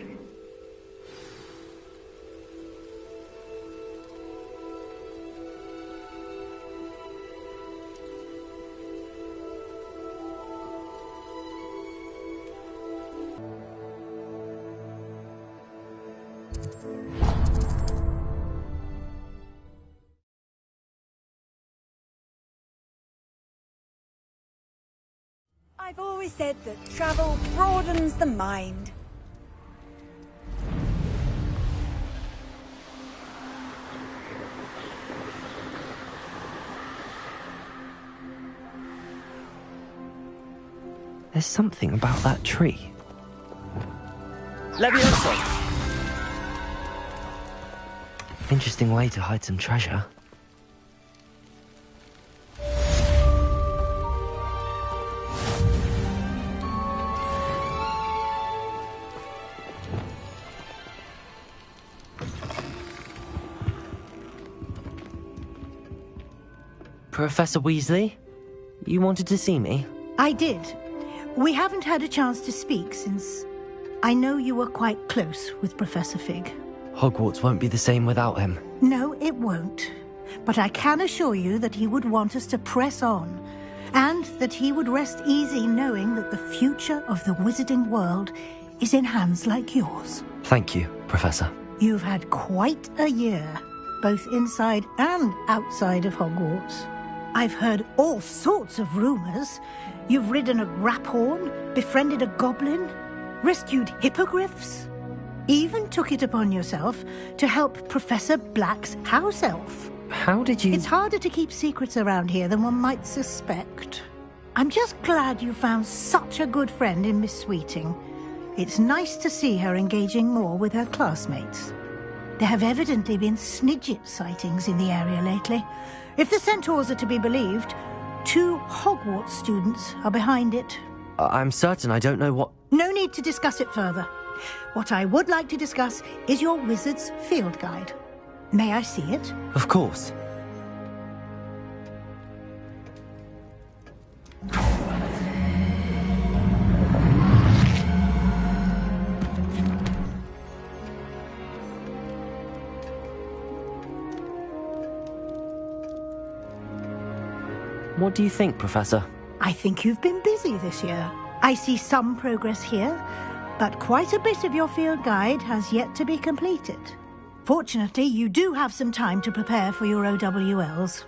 I've always said that travel broadens the mind. There's something about that tree. Levioso! Interesting way to hide some treasure. Professor Weasley? You wanted to see me? I did. We haven't had a chance to speak since I know you were quite close with Professor Fig. Hogwarts won't be the same without him. No, it won't. But I can assure you that he would want us to press on, and that he would rest easy knowing that the future of the wizarding world is in hands like yours. Thank you, Professor. You've had quite a year, both inside and outside of Hogwarts. I've heard all sorts of rumors. You've ridden a graphorn, befriended a goblin, rescued hippogriffs, even took it upon yourself to help Professor Black's house elf. How did you... It's harder to keep secrets around here than one might suspect. I'm just glad you found such a good friend in Miss Sweeting. It's nice to see her engaging more with her classmates. There have evidently been Snidget sightings in the area lately. If the centaurs are to be believed, 2 Hogwarts students are behind it. I'm certain I don't know what... No need to discuss it further. What I would like to discuss is your wizard's field guide. May I see it? Of course. What do you think, Professor? I think you've been busy this year. I see some progress here, but quite a bit of your field guide has yet to be completed. Fortunately, you do have some time to prepare for your OWLs.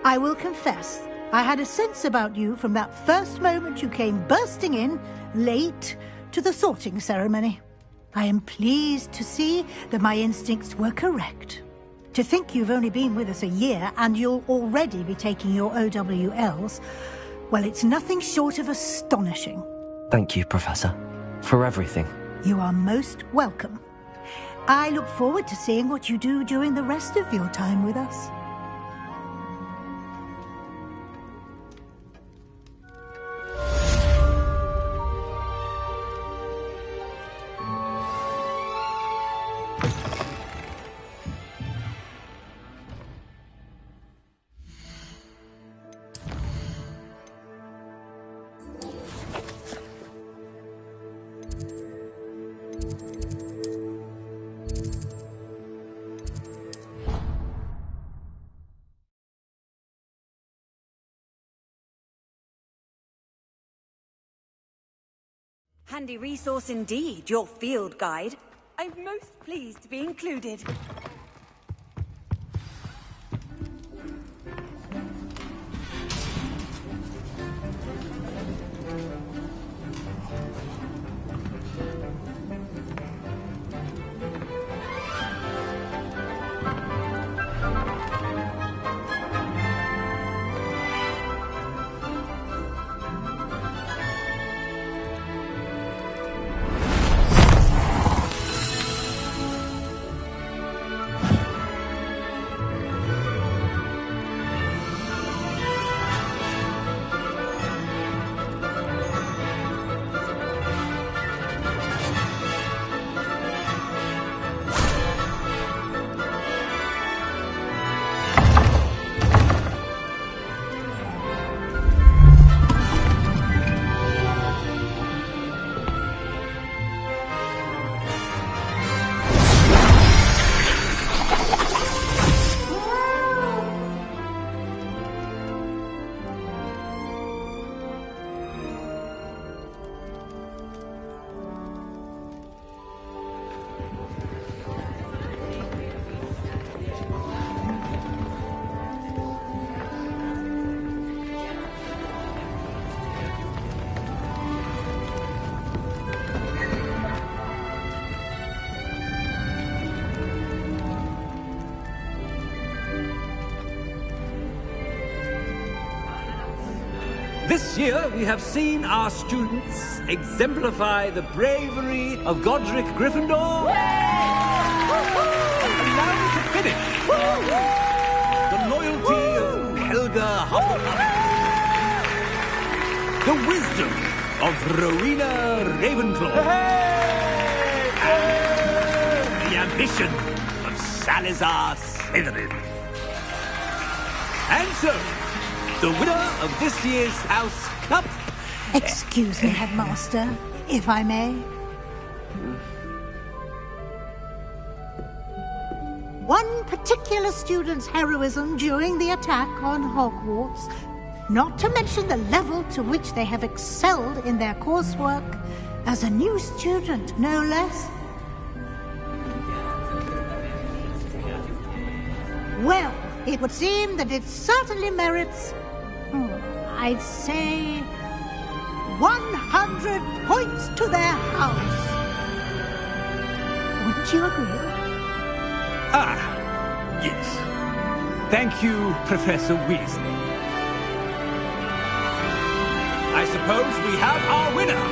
I will confess, I had a sense about you from that first moment you came bursting in, late, to the sorting ceremony. I am pleased to see that my instincts were correct. To think you've only been with us a year and you'll already be taking your OWLs, well, it's nothing short of astonishing. Thank you, Professor, for everything. You are most welcome. I look forward to seeing what you do during the rest of your time with us. Handy resource indeed, your field guide. I'm most pleased to be included. This year, we have seen our students exemplify the bravery of Godric Gryffindor. And now to finish, the loyalty of Helga Hufflepuff. The wisdom of Rowena Ravenclaw. And the ambition of Salazar Slytherin. And so, the winner of this year's House Cup... Excuse me, Headmaster, if I may. One particular student's heroism during the attack on Hogwarts, not to mention the level to which they have excelled in their coursework, as a new student, no less. Well, it would seem that it certainly merits, I'd say, 100 points to their house. Would you agree? Ah, yes. Thank you, Professor Weasley. I suppose we have our winner.